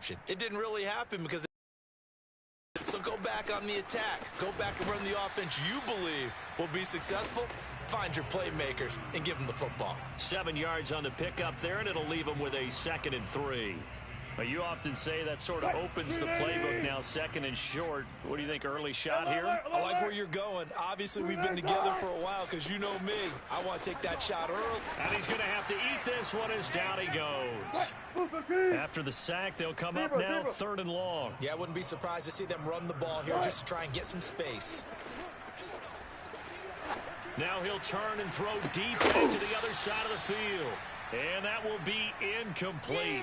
interception. It didn't really happen because so go back on the attack. Go back and run the offense you believe will be successful. Find your playmakers and give them the football. 7 yards on the pickup there, and it'll leave them with a 2nd and 3. But you often say that sort of opens the playbook now, 2nd and short. What do you think, early shot here? I like where you're going. Obviously, we've been together for a while because you know me. I want to take that shot early. And he's going to have to eat this one as down he goes. After the sack, they'll come up now 3rd and long. Yeah, I wouldn't be surprised to see them run the ball here just to try and get some space. Now he'll turn and throw deep into the other side of the field. And that will be incomplete.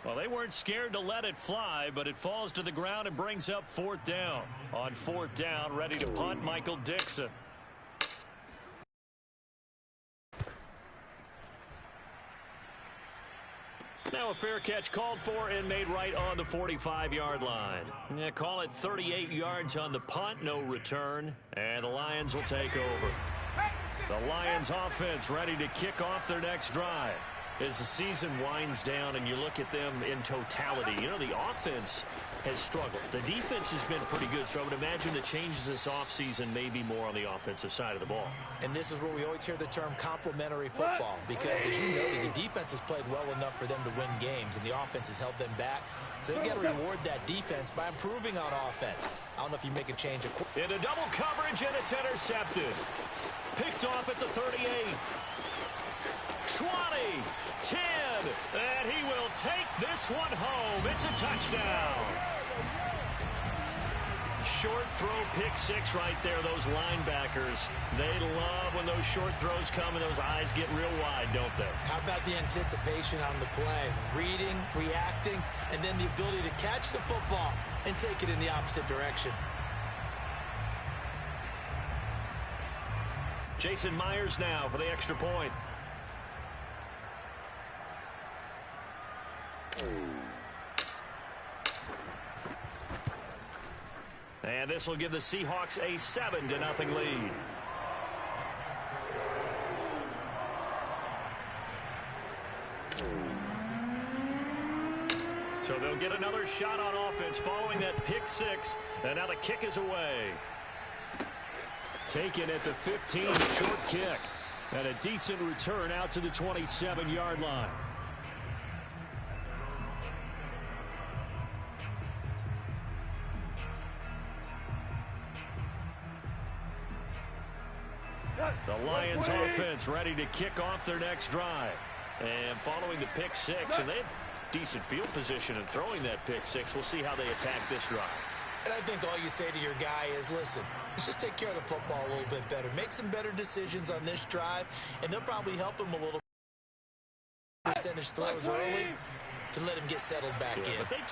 Well, they weren't scared to let it fly, but it falls to the ground and brings up 4th down. On 4th down, ready to punt, Michael Dixon. Now a fair catch called for and made right on the 45-yard line. Yeah, call it 38 yards on the punt, no return, and the Lions will take over. The Lions offense ready to kick off their next drive. As the season winds down and you look at them in totality, you know, the offense has struggled. The defense has been pretty good, so I would imagine the changes this offseason may be more on the offensive side of the ball. And this is where we always hear the term complementary football because, as you noted, the defense has played well enough for them to win games, and the offense has held them back. So they've got to reward that defense by improving on offense. I don't know if you make a change. Into double coverage, and it's intercepted. Picked off at the 38. 20, 10, and he will take this one home. It's a touchdown. Short throw, pick 6 right there. Those linebackers, they love when those short throws come and those eyes get real wide, don't they? How about the anticipation on the play? Reading, reacting, and then the ability to catch the football and take it in the opposite direction. Jason Myers now for the extra point. And this will give the Seahawks a 7-0 lead. So they'll get another shot on offense following that pick 6. And now the kick is away. Taken at the 15, short kick. And a decent return out to the 27-yard line. The Lions offense ready to kick off their next drive. And following the pick 6, and they have decent field position in throwing that pick 6. We'll see how they attack this drive. And I think all you say to your guy is, listen, let's just take care of the football a little bit better. Make some better decisions on this drive, and they'll probably help him a little bit. Percentage throws early to let him get settled back in. But they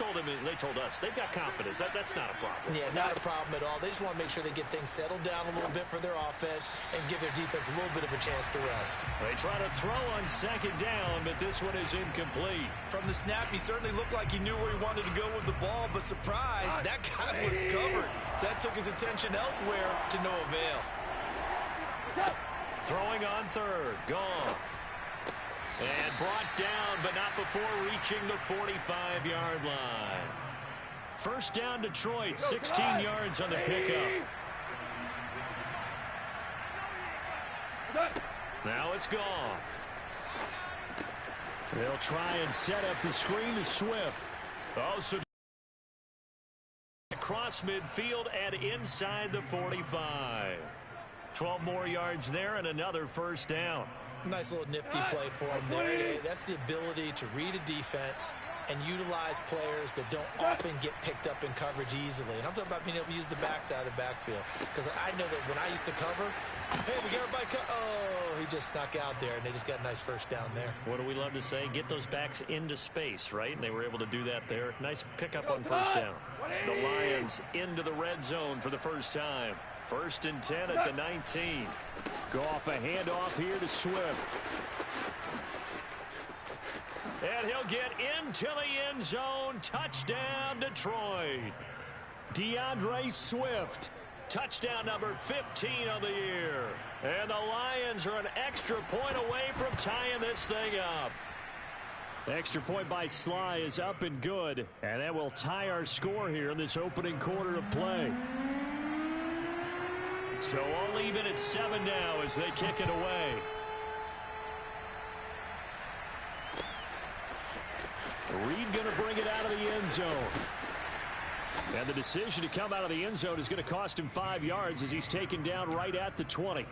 told us they've got confidence. That's not a problem. Yeah, not a problem at all. They just want to make sure they get things settled down a little bit for their offense and give their defense a little bit of a chance to rest. They try to throw on 2nd down, but this one is incomplete. From the snap, he certainly looked like he knew where he wanted to go with the ball, but surprise, that guy was covered. So that took his attention elsewhere to no avail. Throwing on 3rd. Goff. And brought down, but not before reaching the 45-yard line. First down, Detroit, 16 yards on the pickup. Now it's Goff. They'll try and set up the screen to Swift. Oh, so across midfield and inside the 45. 12 more yards there and another first down. Nice little nifty play for him there. That's the ability to read a defense and utilize players that don't often get picked up in coverage easily. And I'm talking about being able to use the backside of the backfield. Because I know that when I used to cover, hey, we get everybody he just snuck out there, and they just got a nice first down there. What do we love to say? Get those backs into space, right? And they were able to do that there. Nice pickup on first down. The Lions into the red zone for the first time. 1st and 10 at the 19. Goff a handoff here to Swift. And he'll get into the end zone. Touchdown, Detroit. DeAndre Swift. Touchdown number 15 of the year. And the Lions are an extra point away from tying this thing up. The extra point by Sly is up and good, and that will tie our score here in this opening quarter of play. So all even at 7 now as they kick it away. Reed going to bring it out of the end zone. And the decision to come out of the end zone is going to cost him 5 yards as he's taken down right at the 20.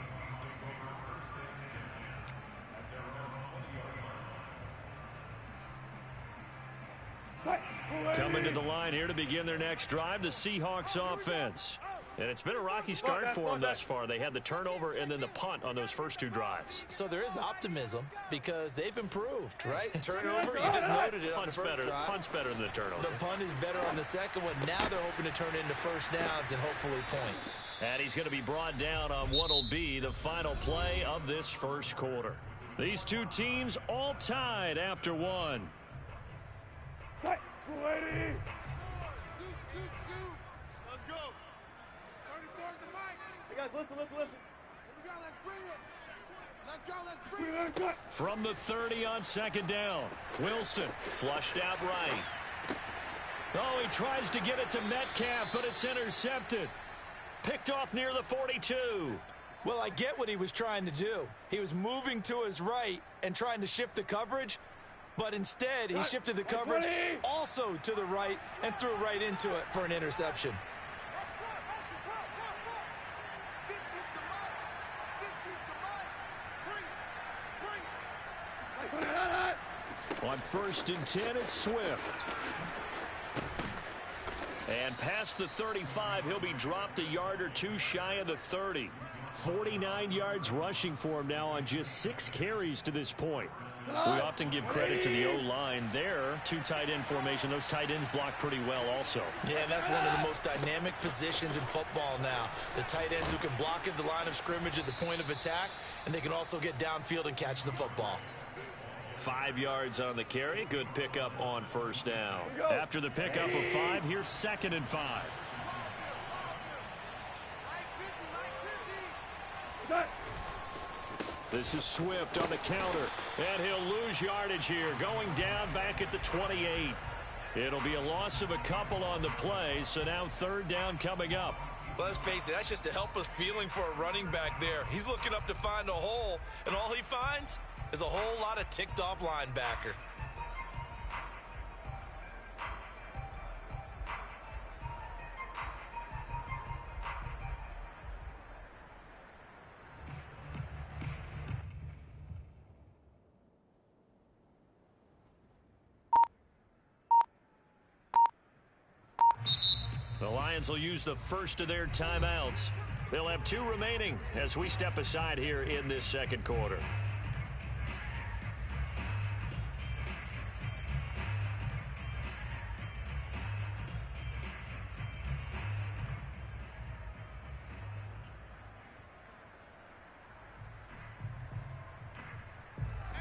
Coming to the line here to begin their next drive, the Seahawks offense. And it's been a rocky start for them thus far. They had the turnover and then the punt on those first 2 drives. So there is optimism because they've improved, right? Turnover, you just noted it on the first drive. Punt's better than the turnover. The punt is better on the second one. Now they're hoping to turn into first downs and hopefully points. And he's going to be brought down on what will be the final play of this first quarter. These 2 teams all tied after 1. Let's go. 34's the mic. Hey guys, listen. Here we go, let's bring it. Let's go. From the 30 on second down. Wilson flushed out right. Oh, he tries to get it to Metcalf, but it's intercepted. Picked off near the 42. Well, I get what he was trying to do. He was moving to his right and trying to shift the coverage. But instead, he shifted the coverage also to the right and threw right into it for an interception. On 1st and 10, it's Swift. And past the 35, he'll be dropped a yard or 2 shy of the 30. 49 yards rushing for him now on just 6 carries to this point. We often give credit to the O-line there. 2 tight end formation. Those tight ends block pretty well also. Yeah, and that's one of the most dynamic positions in football now. The tight ends who can block at the line of scrimmage at the point of attack, and they can also get downfield and catch the football. 5 yards on the carry. Good pickup on first down. After the pickup of 5, here's 2nd and 5. This is Swift on the counter, and he'll lose yardage here, going down back at the 28. It'll be a loss of a couple on the play, so now 3rd down coming up. Well, let's face it, that's just a helpless feeling for a running back there. He's looking up to find a hole, and all he finds is a whole lot of ticked-off linebacker. The Lions will use the first of their timeouts. They'll have 2 remaining as we step aside here in this second quarter.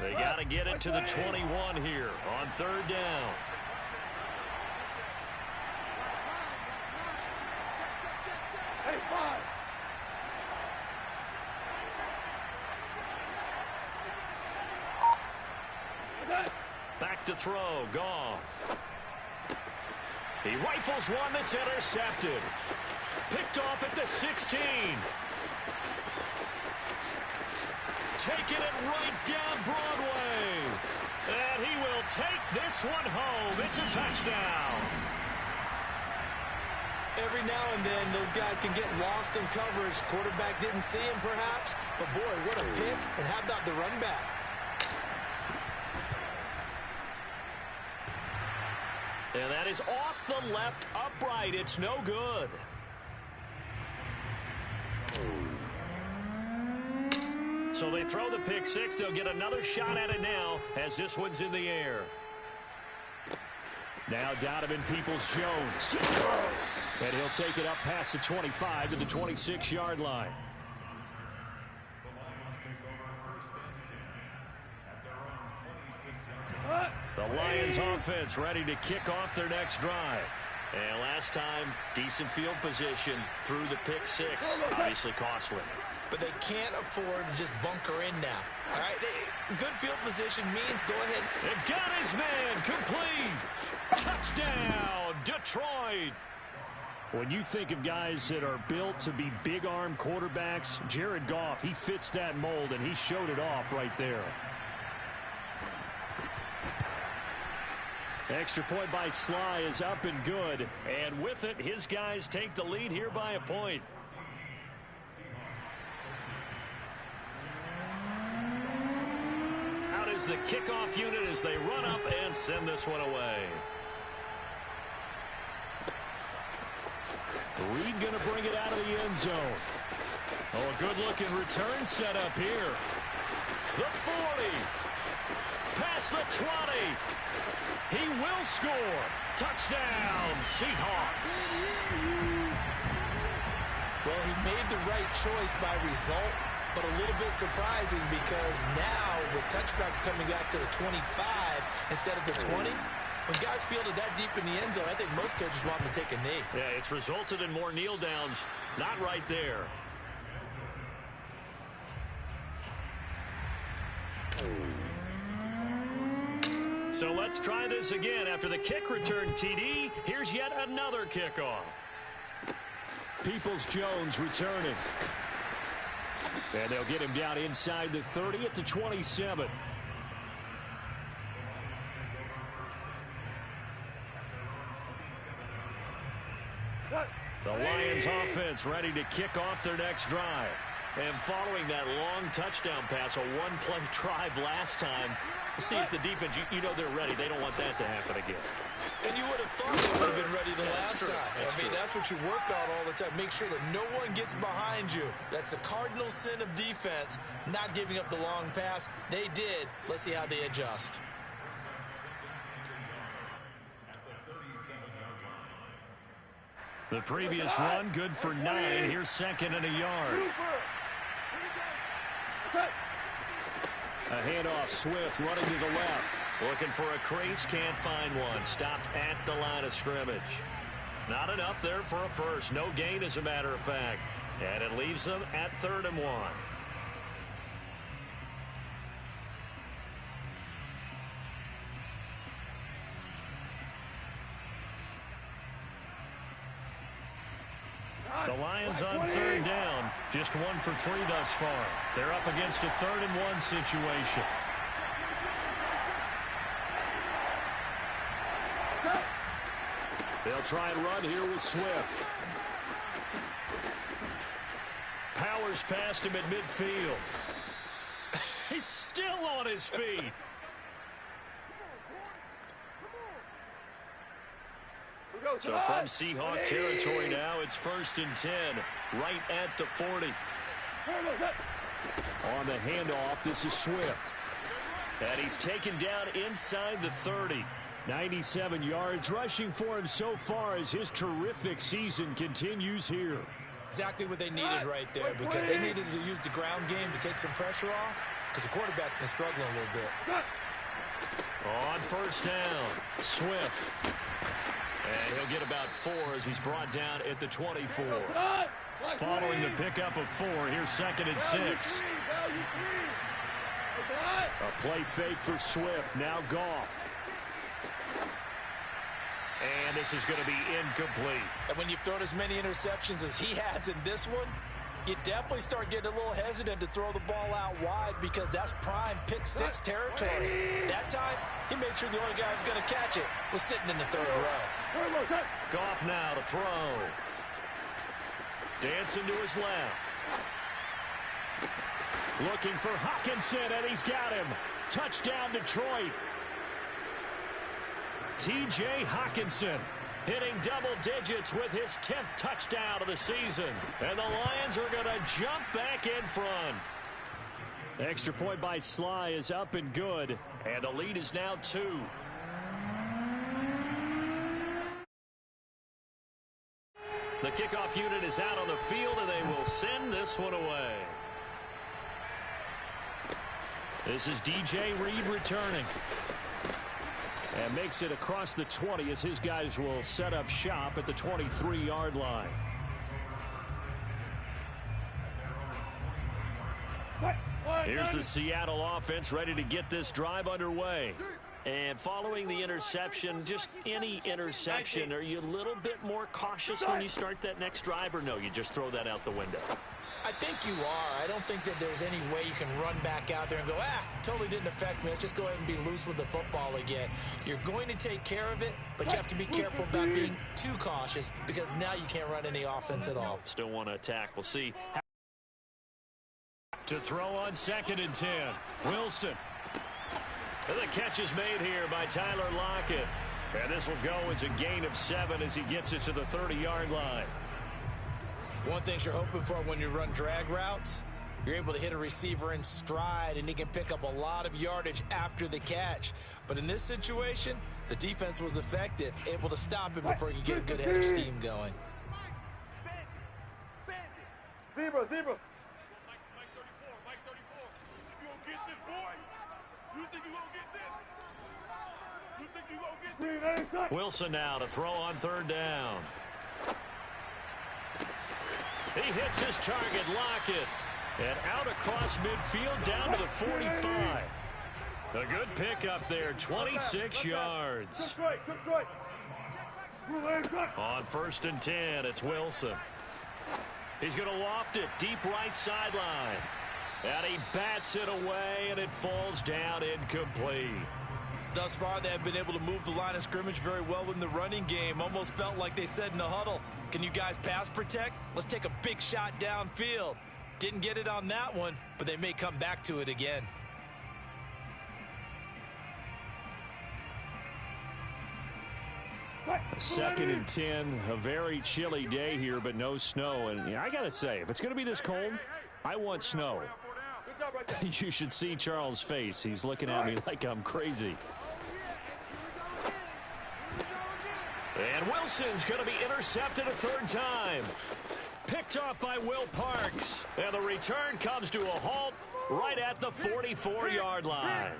They got to get it to the 21 here on 3rd down. Back to throw, Goff. He rifles one that's intercepted. Picked off at the 16. Taking it right down Broadway. And he will take this one home. It's a touchdown. Every now and then, those guys can get lost in coverage. Quarterback didn't see him, perhaps. But, boy, what a pick. And how about the run back? And that is off the left upright. It's no good. So they throw the pick 6. They'll get another shot at it now as this one's in the air. Now Donovan Peoples-Jones. And he'll take it up past the 25 to the 26-yard line. The Lions offense ready to kick off their next drive. And last time, decent field position through the pick six. Obviously costly. But they can't afford to just bunker in now. All right, good field position means go ahead. It got his man complete. Touchdown, Detroit. When you think of guys that are built to be big-arm quarterbacks, Jared Goff, he fits that mold, and he showed it off right there. Extra point by Sly is up and good. And with it, his guys take the lead here by a point. Out is the kickoff unit as they run up and send this one away. Reed going to bring it out of the end zone. Oh, a good-looking return set up here. The 40. Past the 20. He will score. Touchdown, Seahawks. Well, he made the right choice by result, but a little bit surprising because now with touchbacks coming back to the 25 instead of the 20, when guys fielded that deep in the end zone, I think most coaches want them to take a knee. Yeah, it's resulted in more kneel downs. Not right there. So let's try this again. After the kick return TD, here's yet another kickoff. Peoples-Jones returning. And they'll get him down inside the 30 at the 27. The Lions offense ready to kick off their next drive. And following that long touchdown pass, a one-play drive last time, to see if the defense, you know they're ready. They don't want that to happen again. And you would have thought they would have been ready the last time. I mean, that's what you work on all the time. Make sure that no one gets behind you. That's the cardinal sin of defense, not giving up the long pass. They did. Let's see how they adjust. The previous run, good for 9. Here's second and a yard. A handoff, Swift running to the left. Looking for a crease, can't find one. Stopped at the line of scrimmage. Not enough there for a first. No gain, as a matter of fact. And it leaves them at 3rd and 1. The Lions on 3rd down. Just 1 for 3 thus far. They're up against a 3rd and 1 situation. They'll try and run here with Swift. Powers past him at midfield. He's still on his feet. So from Seahawk territory now, it's 1st and 10, right at the 40. On the handoff, this is Swift. And he's taken down inside the 30. 97 yards rushing for him so far as his terrific season continues here. Exactly what they needed right there, because they needed to use the ground game to take some pressure off, because the quarterback's been struggling a little bit. On 1st down, Swift. And he'll get about 4 as he's brought down at the 24. Following the pickup of 4, here's 2nd and 6. A play fake for Swift. Now Goff. And this is going to be incomplete. And when you've thrown as many interceptions as he has in this one, you definitely start getting a little hesitant to throw the ball out wide because that's prime pick 6 territory. That time, he made sure the only guy who was going to catch it was sitting in the 3rd row. Goff now to throw. Dancing to his left. Looking for Hockenson, and he's got him. Touchdown, Detroit. T.J. Hockenson hitting double digits with his 10th touchdown of the season. And the Lions are going to jump back in front. Extra point by Sly is up and good. And the lead is now 2. The kickoff unit is out on the field, and they will send this one away. This is DJ Reed returning. And makes it across the 20 as his guys will set up shop at the 23-yard line. Here's the Seattle offense ready to get this drive underway. And following the interception, just any interception, are you a little bit more cautious when you start that next drive, or no, you just throw that out the window? I think you are. I don't think that there's any way you can run back out there and go, totally didn't affect me. Let's just go ahead and be loose with the football again. You're going to take care of it, but you have to be careful about being too cautious because now you can't run any offense at all. Still want to attack. We'll see. To throw on 2nd and 10. Wilson. The catch is made here by Tyler Lockett. And this will go as a gain of 7 as he gets it to the 30-yard line. One thing you're hoping for when you run drag routes, you're able to hit a receiver in stride, and he can pick up a lot of yardage after the catch. But in this situation, the defense was effective, able to stop him before he could get a good head of steam going. Zebra. Mike 34. Mike 34. You gonna get this, boy? You think you gonna get this? You think you gonna get this? Wilson now to throw on 3rd down. He hits his target, Lockett. And out across midfield down to the 45. A good pickup there, 26 yards. On 1st and 10, it's Wilson. He's going to loft it deep right sideline. And he bats it away, and it falls down incomplete. Thus far, they have been able to move the line of scrimmage very well in the running game. Almost felt like they said in the huddle, can you guys pass protect? Let's take a big shot downfield. Didn't get it on that one, but they may come back to it again. Second and 10, a very chilly day here, but no snow. And I got to say, if it's going to be this cold, I want snow. You should see Charles' face. He's looking at me like I'm crazy. And Wilson's going to be intercepted a 3rd time. Picked off by Will Parks. And the return comes to a halt right at the 44-yard line.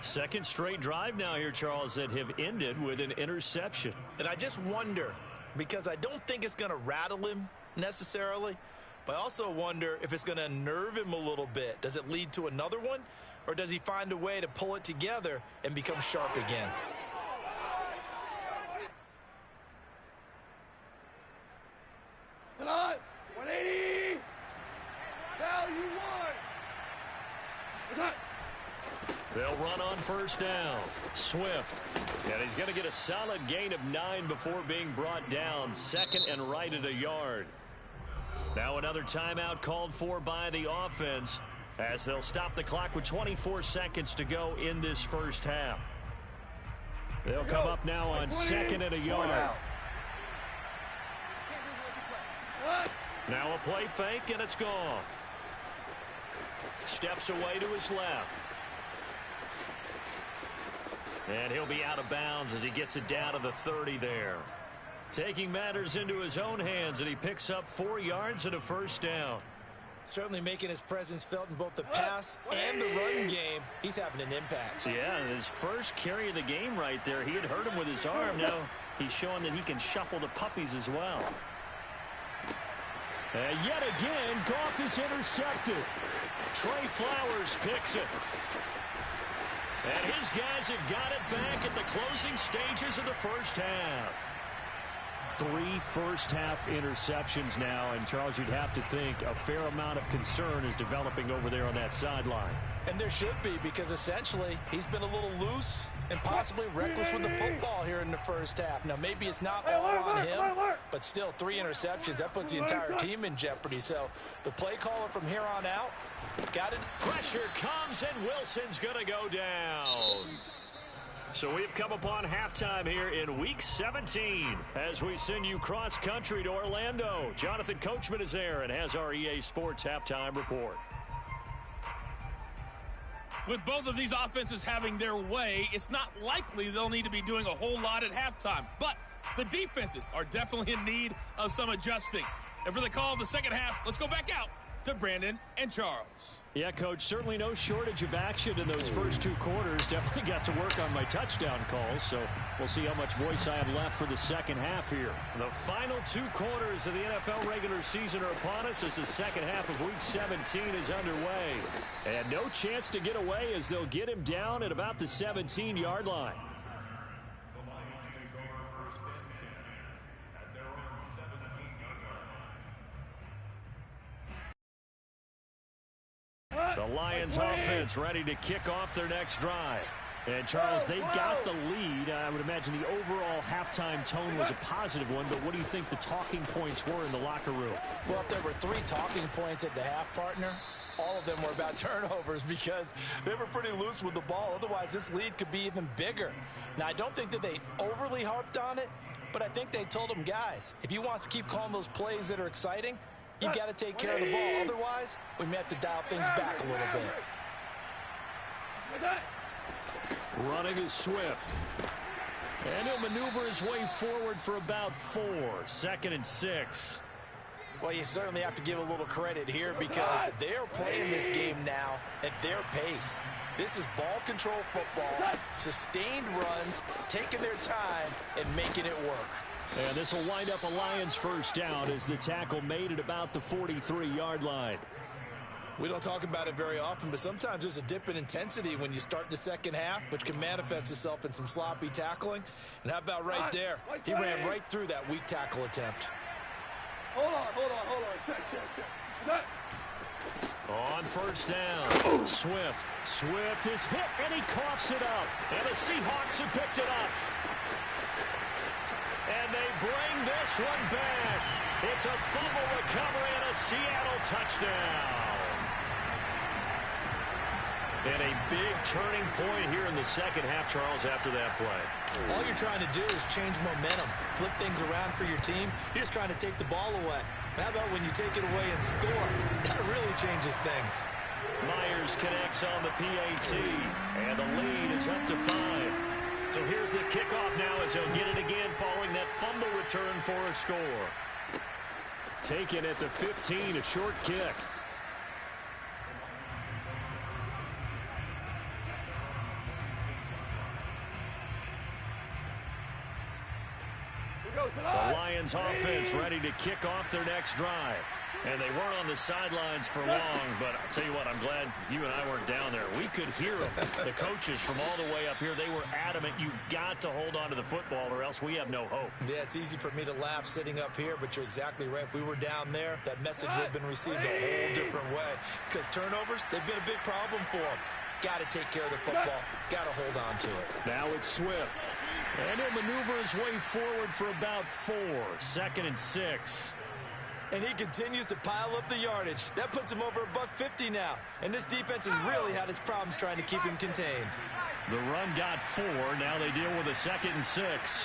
2nd straight drive now here, Charles, that have ended with an interception. And I just wonder, because I don't think it's going to rattle him necessarily, but I also wonder if it's going to unnerve him a little bit. Does it lead to another one, or does he find a way to pull it together and become sharp again? Tonight, 180. Now you won. They'll run on 1st down. Swift. And he's going to get a solid gain of 9 before being brought down. 2nd and right at a yard. Now another timeout called for by the offense as they'll stop the clock with 24 seconds to go in this first half. They'll come up now on 2nd and a yard. Now a play fake, and it's Goff. Steps away to his left. And he'll be out of bounds as he gets it down to the 30 there. Taking matters into his own hands, and he picks up 4 yards and a 1st down. Certainly making his presence felt in both the pass and the run game. He's having an impact. Yeah, his first carry of the game right there. He had hurt him with his arm. Now he's showing that he can shuffle the puppies as well. And yet again, Goff is intercepted. Trey Flowers picks it. And his guys have got it back at the closing stages of the first half. 3 first-half interceptions now, and Charles, you'd have to think a fair amount of concern is developing over there on that sideline. And there should be, because essentially he's been a little loose and possibly reckless with the football here in the first half. Now, maybe it's not all on him, but still 3 interceptions. That puts the entire team in jeopardy. So the play caller from here on out got it. Pressure comes, and Wilson's going to go down. So we've come upon halftime here in Week 17 as we send you cross-country to Orlando. Jonathan Coachman is there and has our EA Sports halftime report. With both of these offenses having their way, it's not likely they'll need to be doing a whole lot at halftime. But the defenses are definitely in need of some adjusting. And for the call of the second half, let's go back out to Brandon and Charles. Yeah, Coach, certainly no shortage of action in those first 2 quarters. Definitely got to work on my touchdown calls, so we'll see how much voice I have left for the second half here. The final 2 quarters of the NFL regular season are upon us as the second half of Week 17 is underway. And no chance to get away as they'll get him down at about the 17-yard line. The Lions offense ready to kick off their next drive. And, Charles, they've got the lead. I would imagine the overall halftime tone was a positive one, but what do you think the talking points were in the locker room? Well, if there were 3 talking points at the half, partner, all of them were about turnovers because they were pretty loose with the ball. Otherwise, this lead could be even bigger. Now, I don't think that they overly harped on it, but I think they told them, guys, if you want to keep calling those plays that are exciting, you've got to take care of the ball. Otherwise, we may have to dial things back a little bit. Running is Swift. And he'll maneuver his way forward for about 4. 2nd and 6. Well, you certainly have to give a little credit here because they're playing this game now at their pace. This is ball control football, sustained runs, taking their time and making it work. And this will wind up a Lions first down as the tackle made at about the 43-yard line. We don't talk about it very often, but sometimes there's a dip in intensity when you start the second half, which can manifest itself in some sloppy tackling. And how about right there? He ran right through that weak tackle attempt. Hold on. Check. On first down, Swift is hit, and he coughs it up. And the Seahawks have picked it up. And they bring this one back. It's a fumble recovery and a Seattle touchdown. And a big turning point here in the second half, Charles, after that play. All you're trying to do is change momentum, flip things around for your team. You're just trying to take the ball away. How about when you take it away and score? That really changes things. Myers connects on the PAT, and the lead is up to 5. So here's the kickoff now as he'll get it again following that fumble return for a score. Taken at the 15, a short kick. The Lions offense ready to kick off their next drive. And they weren't on the sidelines for long, but I'll tell you what, I'm glad you and I weren't down there. We could hear them. The coaches from all the way up here, they were adamant, you've got to hold on to the football or else we have no hope. Yeah, it's easy for me to laugh sitting up here, but you're exactly right. If we were down there, that message would have been received a whole different way. Because turnovers, they've been a big problem for them. Got to take care of the football. Got to hold on to it. Now it's Swift. And he'll maneuver his way forward for about 4. 2nd and 6. And he continues to pile up the yardage. That puts him over $150 now. And this defense has really had its problems trying to keep him contained. The run got 4. Now they deal with a 2nd and 6.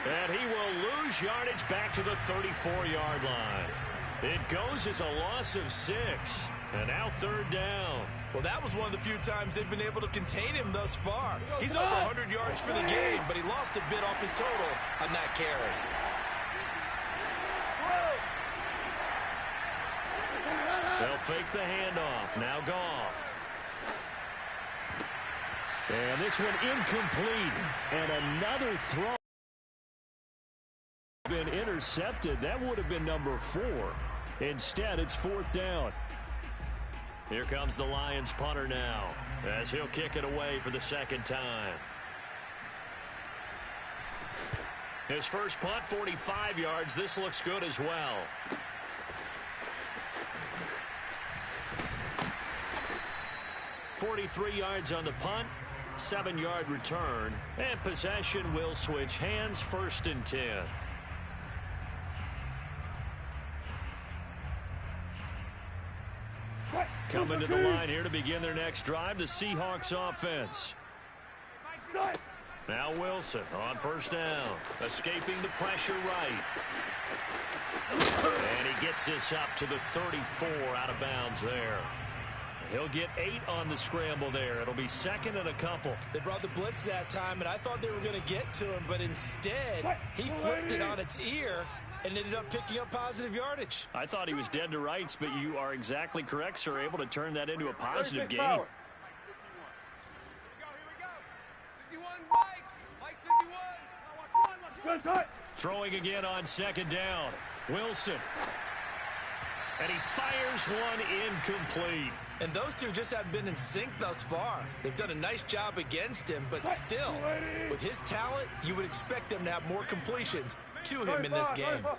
And he will lose yardage back to the 34-yard line. It goes as a loss of 6. And now 3rd down. Well, that was one of the few times they've been able to contain him thus far. He's over 100 yards for the game, but he lost a bit off his total on that carry. They'll fake the handoff. Now Goff. And this one incomplete. And another throw been intercepted. That would have been number 4. Instead, it's 4th down. Here comes the Lions punter now as he'll kick it away for the 2nd time. His first punt, 45 yards. This looks good as well. $43 yards on the punt, 7-yard return, and possession will switch hands. 1st and 10. Coming to the line here to begin their next drive, the Seahawks offense. Now Wilson on 1st down, escaping the pressure right. And he gets this up to the 34 out of bounds there. He'll get 8 on the scramble there. It'll be second and a couple. They brought the blitz that time, and I thought they were going to get to him, but instead he flipped it on its ear and ended up picking up positive yardage. I thought he was dead to rights, but you are exactly correct, sir. Able to turn that into a positive gain. Power. Throwing again on second down. Wilson. And he fires one incomplete. And those two just haven't been in sync thus far. They've done a nice job against him, but still, with his talent, you would expect them to have more completions to him in this game. 41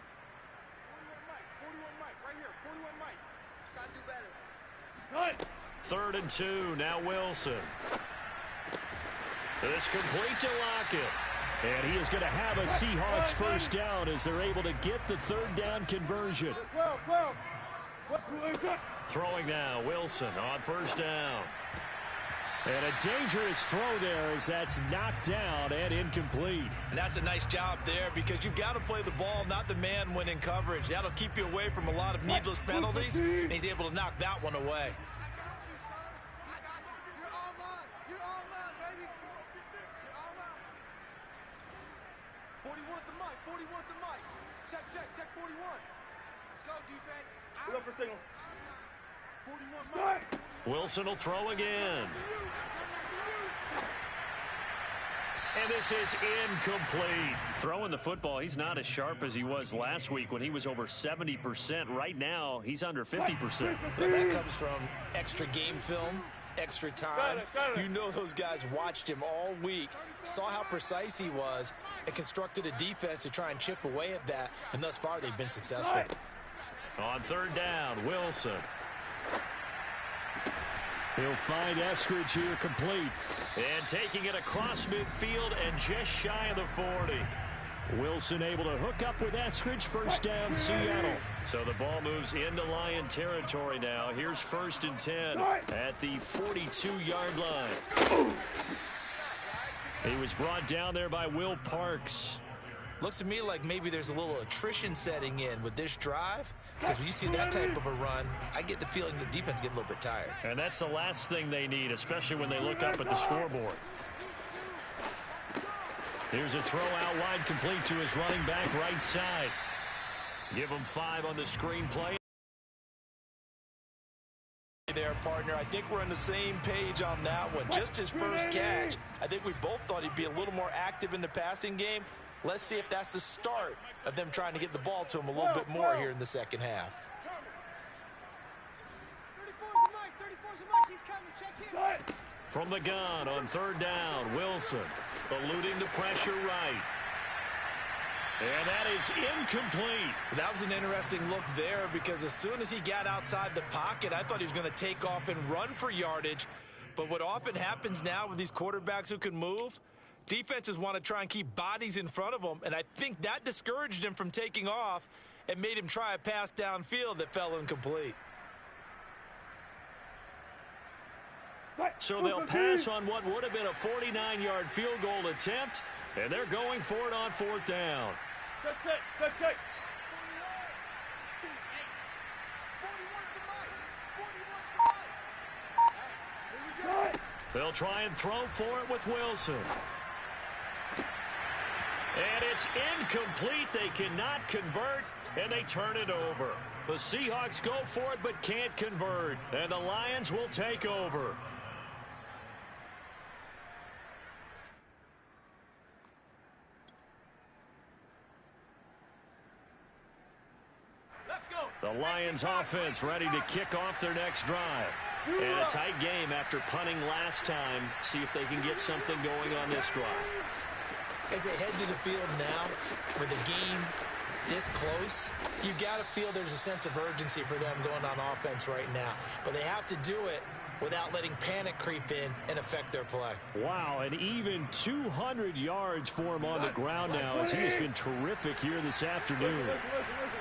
Mike, right here, 41 Mike. Gotta do better. Third and 2, now Wilson. It's complete to Lockett. And he is going to have a Seahawks first down as they're able to get the third down conversion. 12. Throwing now, Wilson on first down. And a dangerous throw there as that's knocked down and incomplete. And that's a nice job there because you've got to play the ball, not the man when in coverage. That'll keep you away from a lot of needless penalties, and he's able to knock that one away. Check 41. Let's go, defense. Look for signals. 41 Mike. Wilson will throw again. And this is incomplete. Throwing the football, he's not as sharp as he was last week when he was over 70%. Right now, he's under 50%. Well, that comes from extra game film, extra time. You know those guys watched him all week, saw how precise he was, and constructed a defense to try and chip away at that, and thus far they've been successful. On third down, Wilson. He'll find Eskridge here complete. And taking it across midfield and just shy of the 40. Wilson able to hook up with Eskridge. First down, Seattle. So the ball moves into Lion territory now. Here's 1st and 10 at the 42-yard line. He was brought down there by Will Parks. Looks to me like maybe there's a little attrition setting in with this drive, because when you see that type of a run, I get the feeling the defense getting a little bit tired. And that's the last thing they need, especially when they look up at the scoreboard. Here's a throw out wide, complete to his running back right side. Give him 5 on the screenplay. There, partner. I think we're on the same page on that one. Just his first catch. I think we both thought he'd be a little more active in the passing game. Let's see if that's the start of them trying to get the ball to him a little bit more here in the second half. 34's a Mike. 34's a Mike. He's coming. Check in. From the gun on third down, Wilson eluding the pressure right. And that is incomplete. That was an interesting look there because as soon as he got outside the pocket, I thought he was going to take off and run for yardage. But what often happens now with these quarterbacks who can move, defenses want to try and keep bodies in front of them, and I think that discouraged him from taking off and made him try a pass downfield that fell incomplete. So they'll pass on what would have been a 49-yard field goal attempt, and they're going for it on 4th down. Check. They'll try and throw for it with Wilson. And it's incomplete. They cannot convert, and they turn it over. The Seahawks go for it but can't convert, and the Lions will take over. The Lions offense ready to kick off their next drive. And a tight game after punting last time. See if they can get something going on this drive. As they head to the field now, with the game this close, you've got to feel there's a sense of urgency for them going on offense right now. But they have to do it without letting panic creep in and affect their play. Wow, and even 200 yards for him on the ground now as he has been terrific here this afternoon. Listen.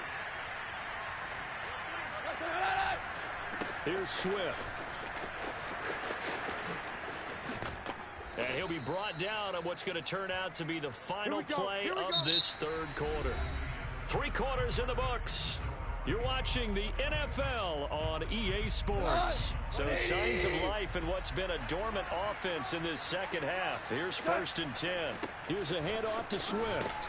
Here's Swift. And he'll be brought down on what's going to turn out to be the final play of this third quarter. 3 quarters in the books. You're watching the NFL on EA Sports. So signs of life in what's been a dormant offense in this second half. Here's 1st and 10. Here's a handoff to Swift.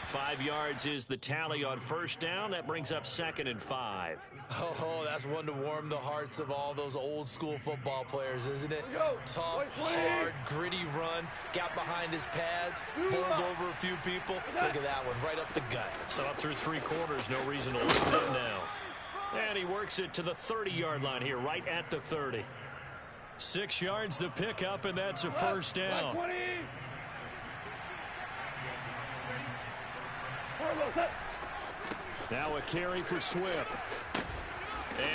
5 yards is the tally on 1st down. That brings up 2nd and 5. Oh, that's one to warm the hearts of all those old school football players, isn't it? Tough, hard, gritty run. Got behind his pads, bowled over a few people. Look at that one, right up the gut. So up through 3 quarters, no reason to listen in now. And he works it to the 30-yard line here, right at the 30. 6 yards the pickup, and that's a 1st down. Now a carry for Swift.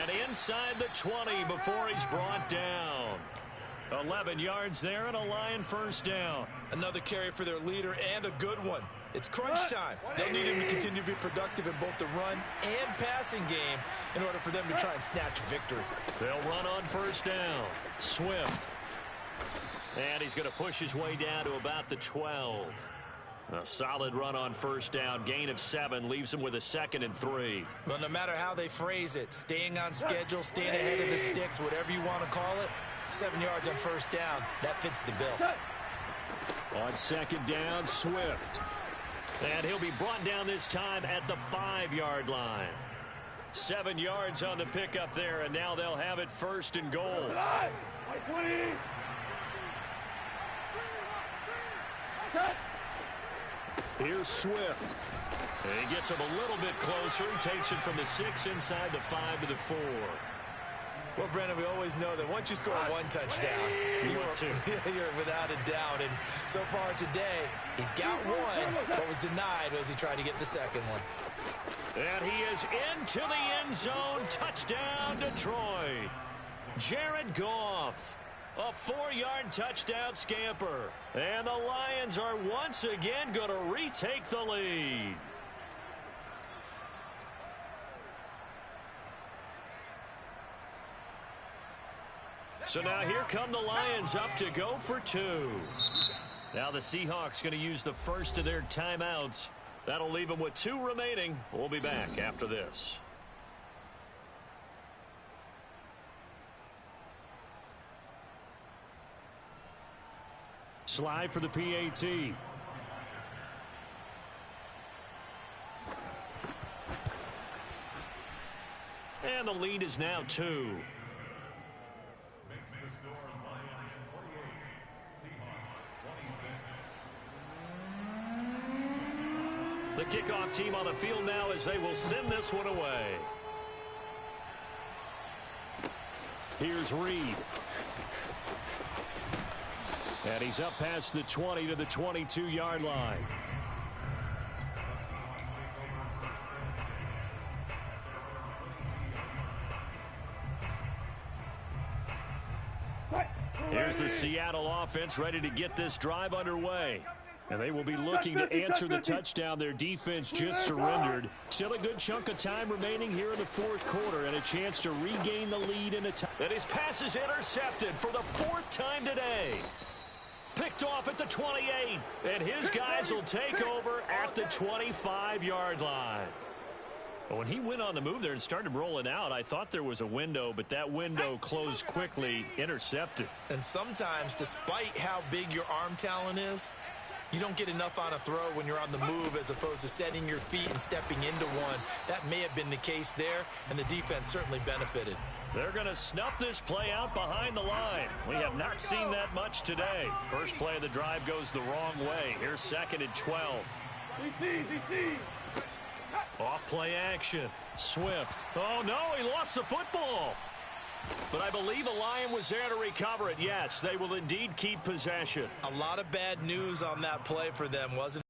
And inside the 20 before he's brought down. 11 yards there and a Lion 1st down. Another carry for their leader and a good one. It's crunch time. They'll need him to continue to be productive in both the run and passing game in order for them to try and snatch a victory. They'll run on 1st down. Swift. And he's going to push his way down to about the 12. A solid run on 1st down. Gain of 7 leaves him with a 2nd and 3. Well, no matter how they phrase it, staying on schedule, staying ahead of the sticks, whatever you want to call it, 7 yards on 1st down, that fits the bill. On 2nd down, Swift. And he'll be brought down this time at the 5-yard line. 7 yards on the pickup there, and now they'll have it 1st and goal. Here's Swift. And he gets him a little bit closer. He takes it from the 6 inside the 5 to the 4. Well, Brandon, we always know that once you score one touchdown, you're without a doubt. And so far today, he's got one, but was denied as he tried to get the second one. And he is into the end zone. Touchdown, Detroit. Jared Goff. A 4-yard touchdown scamper. And the Lions are once again going to retake the lead. So now here come the Lions up to go for 2. Now the Seahawks going to use the first of their timeouts. That'll leave them with 2 remaining. We'll be back after this. Slide for the PAT. And the lead is now 2. The kickoff team on the field now as they will send this one away. Here's Reed. And he's up past the 20 to the 22-yard line. Here's the Seattle offense ready to get this drive underway. And they will be looking to answer the touchdown their defense just surrendered. Still a good chunk of time remaining here in the 4th quarter and a chance to regain the lead in a time. And his pass is intercepted for the 4th time today. Picked off at the 28, and his guys will take over at the 25-yard line. When he went on the move there and started rolling out, I thought there was a window, but that window closed quickly, intercepted. And sometimes, despite how big your arm talent is, you don't get enough on a throw when you're on the move as opposed to setting your feet and stepping into one. That may have been the case there, and the defense certainly benefited. They're going to snuff this play out behind the line. We have not seen that much today. First play of the drive goes the wrong way. Here's 2nd and 12. Off play action. Swift. Oh, no, he lost the football. But I believe a Lion was there to recover it. Yes, they will indeed keep possession. A lot of bad news on that play for them, wasn't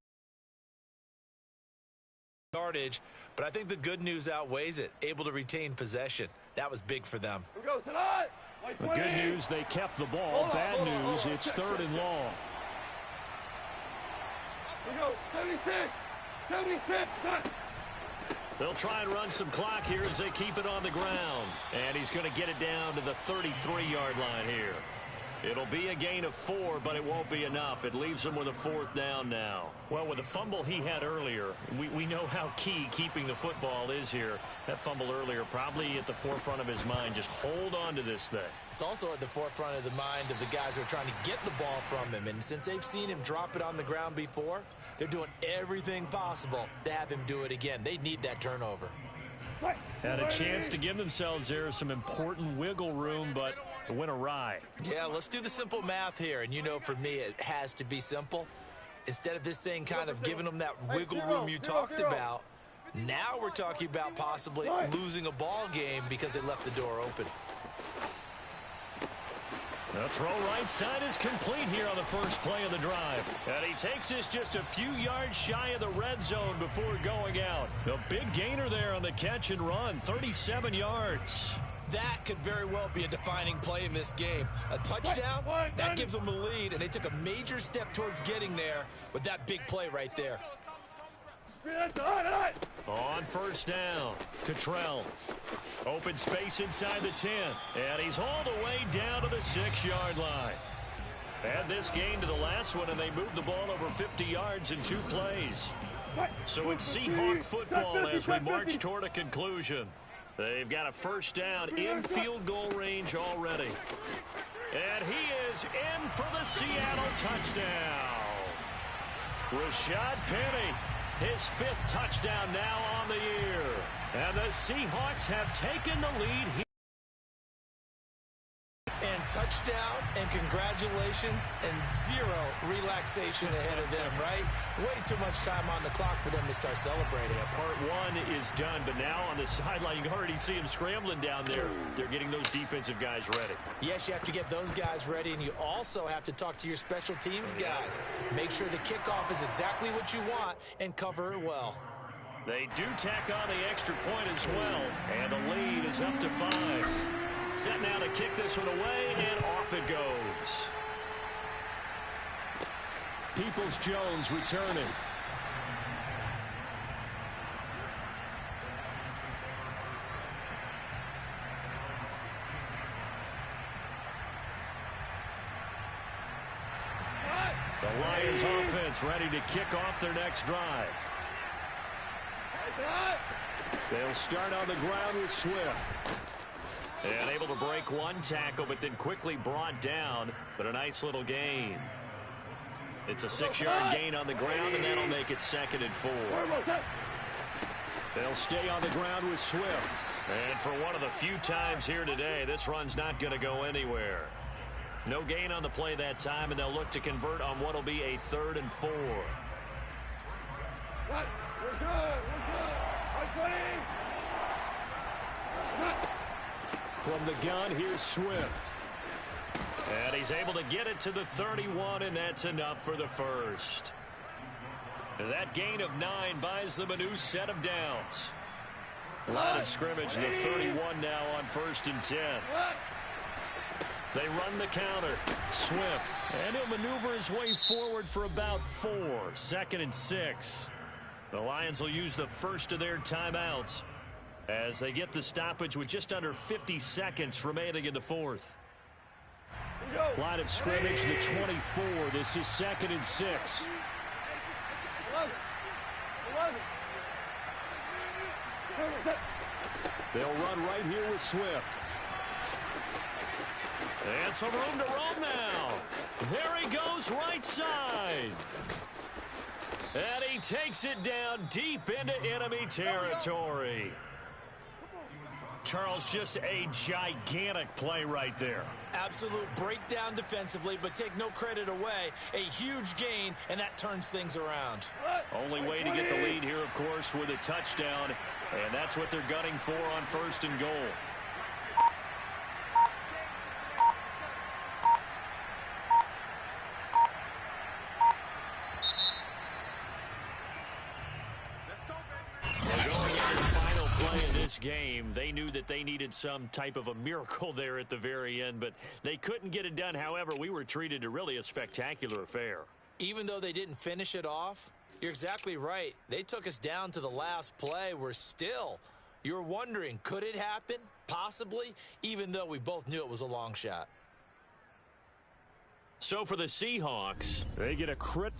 it? Yardage, but I think the good news outweighs it. Able to retain possession. That was big for them. The good news, they kept the ball. Bad news, it's 3rd and long. 76. They'll try and run some clock here as they keep it on the ground. And he's going to get it down to the 33-yard line here. It'll be a gain of 4, but it won't be enough. It leaves him with a 4th down now. Well, with the fumble he had earlier, we know how key keeping the football is here. That fumble earlier probably at the forefront of his mind. Just hold on to this thing. It's also at the forefront of the mind of the guys who are trying to get the ball from him. And since they've seen him drop it on the ground before, they're doing everything possible to have him do it again. They need that turnover. Had a chance to give themselves there some important wiggle room, but it went awry. Yeah, let's do the simple math here. And you know, for me, it has to be simple. Instead of this thing kind of giving them that wiggle room you talked about, now we're talking about possibly losing a ball game because they left the door open. The throw right side is complete here on the first play of the drive. And he takes this just a few yards shy of the red zone before going out. A big gainer there on the catch and run, 37 yards. That could very well be a defining play in this game. A touchdown, that gives them a lead, and they took a major step towards getting there with that big play right there. On first down, Cottrell. Open space inside the 10, and he's all the way down to the 6-yard line. Add this gain to the last one, and they moved the ball over 50 yards in 2 plays. So it's Seahawk football as we march toward a conclusion. They've got a first down in field goal range already. And he is in for the Seattle touchdown. Rashad Penny, his 5th touchdown now on the year. And the Seahawks have taken the lead here. And touchdown, and congratulations, and 0 relaxation ahead of them, right? Way too much time on the clock for them to start celebrating. Yeah, part 1 is done, but now on the sideline, you can already see him scrambling down there. They're getting those defensive guys ready. Yes, you have to get those guys ready, and you also have to talk to your special teams guys. Make sure the kickoff is exactly what you want and cover it well. They do tack on the extra point as well, and the lead is up to 5. Set now to kick this one away, and off it goes. Peoples-Jones returning. The Lions offense ready to kick off their next drive. They'll start on the ground with Swift. And able to break one tackle, but then quickly brought down. But a nice little gain. It's a 6-yard gain on the ground, and that'll make it 2nd and 4. They'll stay on the ground with Swift. And for one of the few times here today, this run's not going to go anywhere. No gain on the play that time, and they'll look to convert on what will be a 3rd and 4. We're good. From the gun, here's Swift. And he's able to get it to the 31, and that's enough for the first. That gain of 9 buys them a new set of downs. Line of scrimmage, the 31 now on 1st and 10. They run the counter. Swift. And he'll maneuver his way forward for about 4. 2nd and 6. The Lions will use the first of their timeouts as they get the stoppage with just under 50 seconds remaining in the 4th. Line of scrimmage, the 24. This is 2nd and 6. They'll run right here with Swift. And some room to roam now. There he goes right side. And he takes it down deep into enemy territory. Charles, just a gigantic play right there. Absolute breakdown defensively, but take no credit away. A huge gain, and that turns things around. Only way to get the lead here, of course, with a touchdown. And that's what they're gunning for on 1st and goal. Game, they knew that they needed some type of a miracle there at the very end, but they couldn't get it done. However, we were treated to really a spectacular affair. Even though they didn't finish it off, you're exactly right. They took us down to the last play. You're wondering, could it happen? Possibly, even though we both knew it was a long shot. So for the Seahawks, they get a crit.